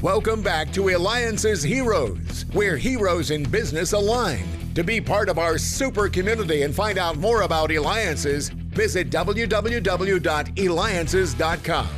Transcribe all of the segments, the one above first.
Welcome back to Eliances Heroes, where heroes in business align. To be part of our super community and find out more about Eliances, visit www.Eliances.com.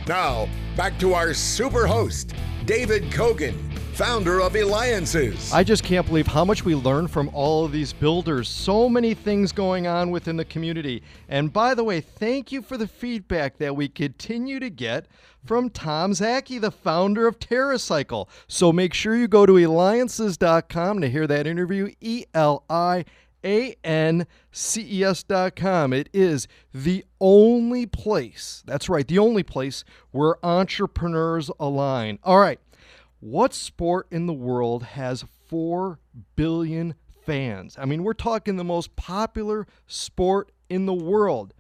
Now, back to our super host, David Kogan, founder of Eliances. I just can't believe how much we learn from all of these builders. So many things going on within the community. And by the way, thank you for the feedback that we continue to get from Tom Zaki, the founder of TerraCycle. So make sure you go to Eliances.com to hear that interview, Eliances.com. It is the only place, that's right, the only place where entrepreneurs align. All right. What sport in the world has 4 billion fans? I mean, we're talking the most popular sport in the world.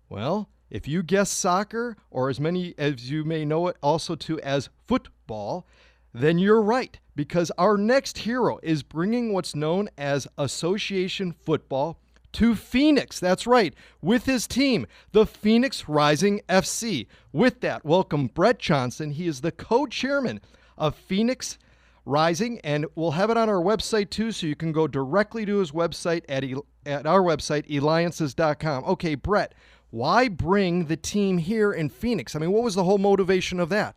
Well, if you guess soccer, or as many as you may know it also too as football, then you're right, because our next hero is bringing what's known as association football to Phoenix. That's right, with his team, the Phoenix Rising FC. With that, welcome Brett Johnson. He is the co-chairman of Phoenix Rising, and we'll have it on our website too, so you can go directly to his website at our website, Eliances.com. Okay, Brett, why bring the team here in Phoenix? I mean, what was the whole motivation of that?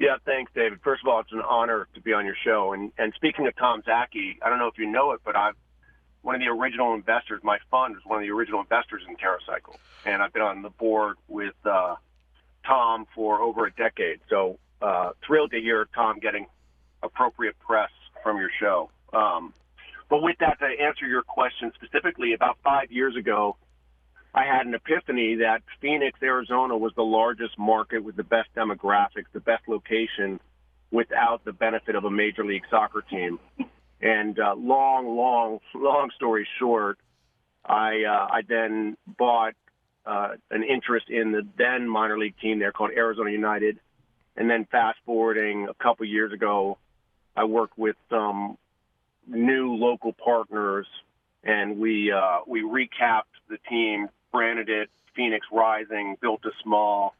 Yeah, thanks, David. First of all, it's an honor to be on your show. And speaking of Tom Zaki, I don't know if you know it, but one of the original investors, my fund was one of the original investors in TerraCycle. And I've been on the board with Tom for over a decade. So thrilled to hear Tom getting appropriate press from your show. But with that, to answer your question specifically, about 5 years ago, I had an epiphany that Phoenix, Arizona was the largest market with the best demographics, the best location, without the benefit of a Major League Soccer team. And long story short, I then bought an interest in the then minor league team there called Arizona United. And then fast forwarding a couple years ago, I worked with some new local partners, and we recapped the team, branded it Phoenix Rising, built a small,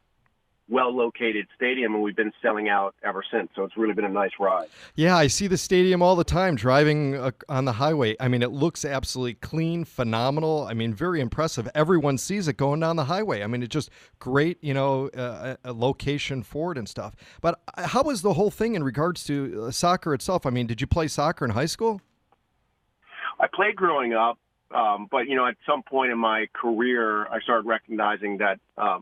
well-located stadium, and we've been selling out ever since. So it's really been a nice ride. Yeah, I see the stadium all the time driving on the highway. I mean, it looks absolutely clean, phenomenal. I mean, very impressive. Everyone sees it going down the highway. I mean, it's just great, a location for it and stuff. But how was the whole thing in regards to soccer itself? I mean, did you play soccer in high school? I played growing up. But, at some point in my career, I started recognizing that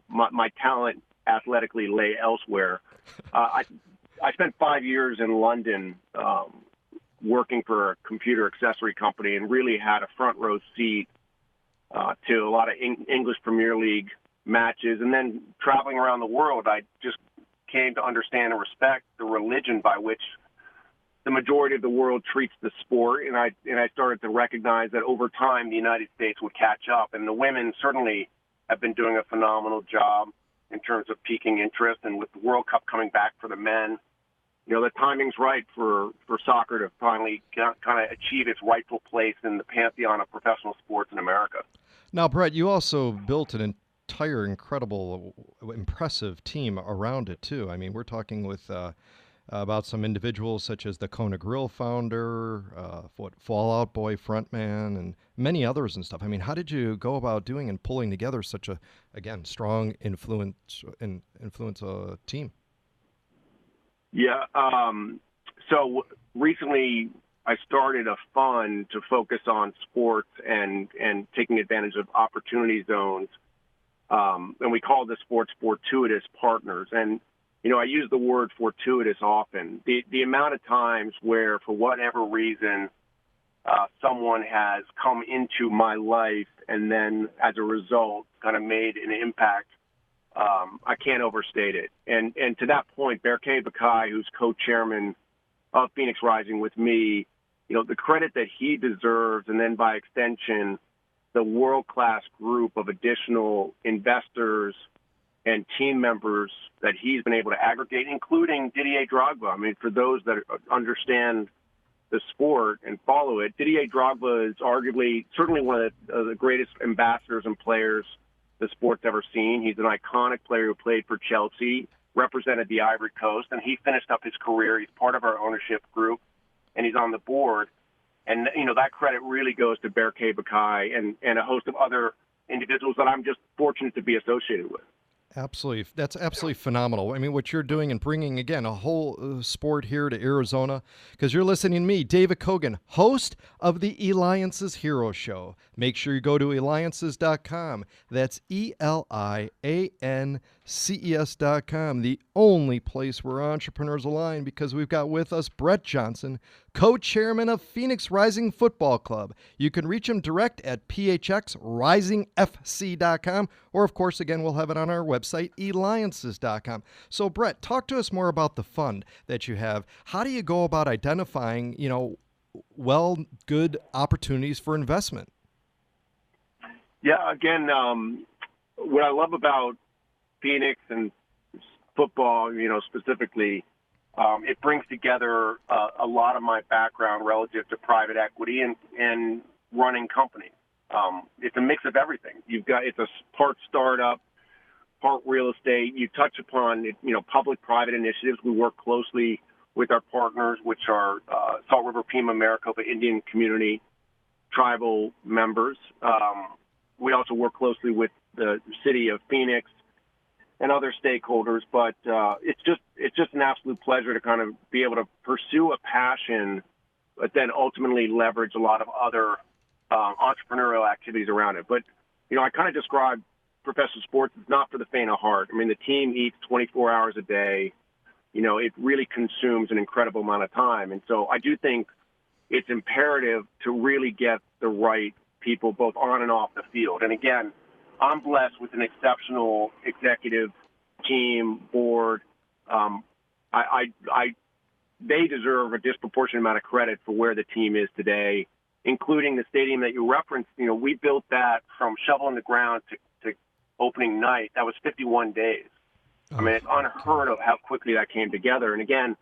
my talent athletically lay elsewhere. I spent 5 years in London working for a computer accessory company and really had a front row seat to a lot of English Premier League matches. And then traveling around the world, I just came to understand and respect the religion by which the majority of the world treats the sport, and I started to recognize that over time the United States would catch up, and the women certainly have been doing a phenomenal job in terms of piquing interest, and with the World Cup coming back for the men, the timing's right for soccer to finally kind of achieve its rightful place in the pantheon of professional sports in America. Now, Brett, you also built an entire impressive team around it too. I mean, we're talking with about some individuals such as the Kona Grill founder, Fallout Boy frontman, and many others and stuff. I mean, how did you go about doing and pulling together such a, again, strong influence team? Yeah. So recently I started a fund to focus on sports and taking advantage of opportunity zones. And we call the sports fortuitous partners. And I use the word fortuitous often. The amount of times where, for whatever reason, someone has come into my life and then, as a result, kind of made an impact, I can't overstate it. And to that point, Berkay Bakai, who's co-chairman of Phoenix Rising with me, the credit that he deserves, and then by extension, the world-class group of additional investors and team members that he's been able to aggregate, including Didier Drogba. I mean, for those that understand the sport and follow it, Didier Drogba is arguably, certainly one of the greatest ambassadors and players the sport's ever seen. He's an iconic player who played for Chelsea. represented the Ivory Coast, and he finished up his career. He's part of our ownership group, and he's on the board. And, that credit really goes to Berke Bakai and a host of other individuals that I'm just fortunate to be associated with. Absolutely. That's absolutely phenomenal. I mean, what you're doing and bringing, again, a whole sport here to Arizona, because you're listening to me, David Kogan, host of the Eliances Hero Show. Make sure you go to Eliances.com. That's Eliances.com, the only place where entrepreneurs align, because we've got with us Brett Johnson, co-chairman of Phoenix Rising Football Club. You can reach him direct at phxrisingfc.com, or, of course, again, we'll have it on our website, Eliances.com. So, Brett, talk to us more about the fund that you have. How do you go about identifying, good opportunities for investment? Yeah, again, what I love about Phoenix and football, specifically, it brings together a lot of my background relative to private equity and running companies. It's a mix of everything. It's a part startup, part real estate. You touch upon, public-private initiatives. We work closely with our partners, which are Salt River Pima Maricopa Indian Community tribal members. We also work closely with the city of Phoenix and other stakeholders, but it's just an absolute pleasure to kind of be able to pursue a passion, but then ultimately leverage a lot of other entrepreneurial activities around it. But I kind of describe professional sports as not for the faint of heart. I mean, the team eats 24 hours a day. It really consumes an incredible amount of time, and so I do think it's imperative to really get the right people both on and off the field. And again, I'm blessed with an exceptional executive team, board. They deserve a disproportionate amount of credit for where the team is today, including the stadium that you referenced. We built that from shovel in the ground to opening night. That was 51 days. I mean, it's unheard of how quickly that came together. And again,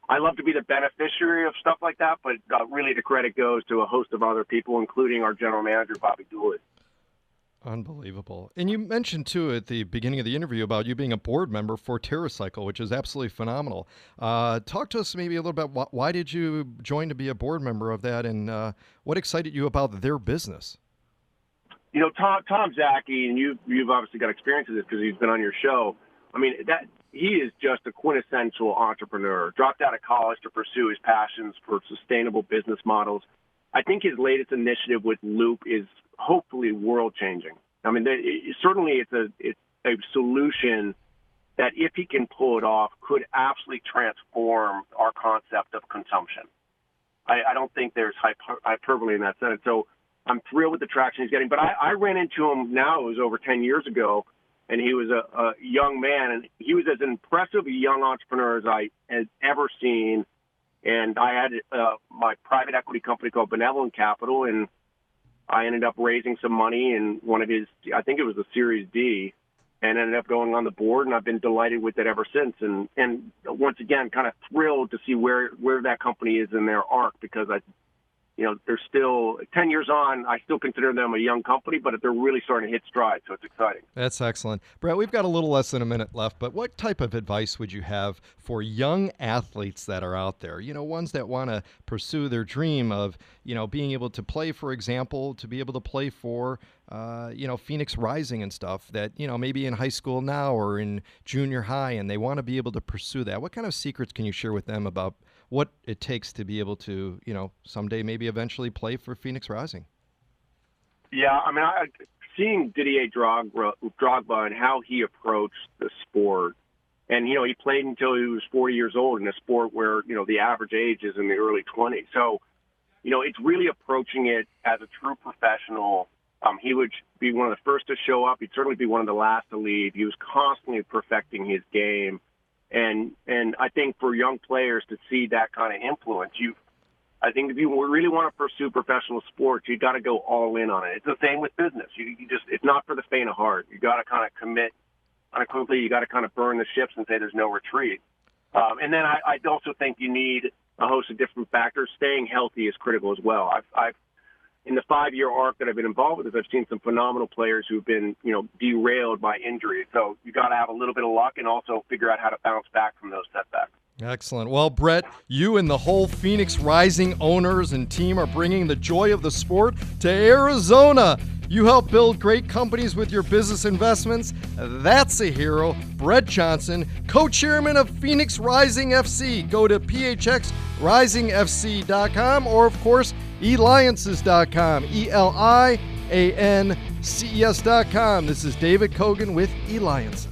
I love to be the beneficiary of stuff like that, but really the credit goes to a host of other people, including our general manager, Bobby Dooley. Unbelievable. And you mentioned, too, at the beginning of the interview about you being a board member for TerraCycle, which is absolutely phenomenal. Talk to us maybe a little bit about why did you join to be a board member of that, and what excited you about their business? Tom Zaki, and you've obviously got experience with this because he's been on your show. I mean, he is just a quintessential entrepreneur, dropped out of college to pursue his passions for sustainable business models. I think his latest initiative with Loop is hopefully world-changing. I mean, certainly it's a solution that, if he can pull it off, could absolutely transform our concept of consumption. I don't think there's hyperbole in that sense. So I'm thrilled with the traction he's getting. But I ran into him now, it was over 10 years ago, and he was a young man, and he was as impressive a young entrepreneur as I had ever seen. And I had my private equity company called Benevolent Capital, and I ended up raising some money in one of his, I think it was a Series D, and ended up going on the board, and I've been delighted with it ever since. And once again, kind of thrilled to see where that company is in their arc, because they're still 10 years on. I still consider them a young company, but they're really starting to hit stride, so it's exciting. That's excellent. Brett, we've got a little less than a minute left, but what type of advice would you have for young athletes that are out there, ones that want to pursue their dream of, being able to play, for example, to be able to play for, Phoenix Rising and stuff that, maybe in high school now or in junior high, and they want to be able to pursue that? What kind of secrets can you share with them about what it takes to be able to, someday maybe eventually play for Phoenix Rising? Yeah, I mean, seeing Didier Drogba and how he approached the sport, and, he played until he was 40 years old in a sport where, the average age is in the early 20s. So, it's really approaching it as a true professional. He would be one of the first to show up. He'd certainly be one of the last to leave. He was constantly perfecting his game. And I think for young players to see that kind of influence, I think if you really want to pursue professional sports, you got to go all in on it. It's the same with business. It's not for the faint of heart. You got to kind of commit unequivocally. You got to kind of burn the ships and say there's no retreat. And then I also think you need a host of different factors. Staying healthy is critical as well. I've in the 5-year arc that I've been involved with this, I've seen some phenomenal players who've been, derailed by injury. So you got to have a little bit of luck and also figure out how to bounce back from those setbacks. Excellent. Well, Brett, you and the whole Phoenix Rising owners and team are bringing the joy of the sport to Arizona. You help build great companies with your business investments. That's a hero. Brett Johnson, co-chairman of Phoenix Rising FC. Go to phxrisingfc.com or, of course, Eliances.com. Eliances.com. This is David Kogan with Eliances.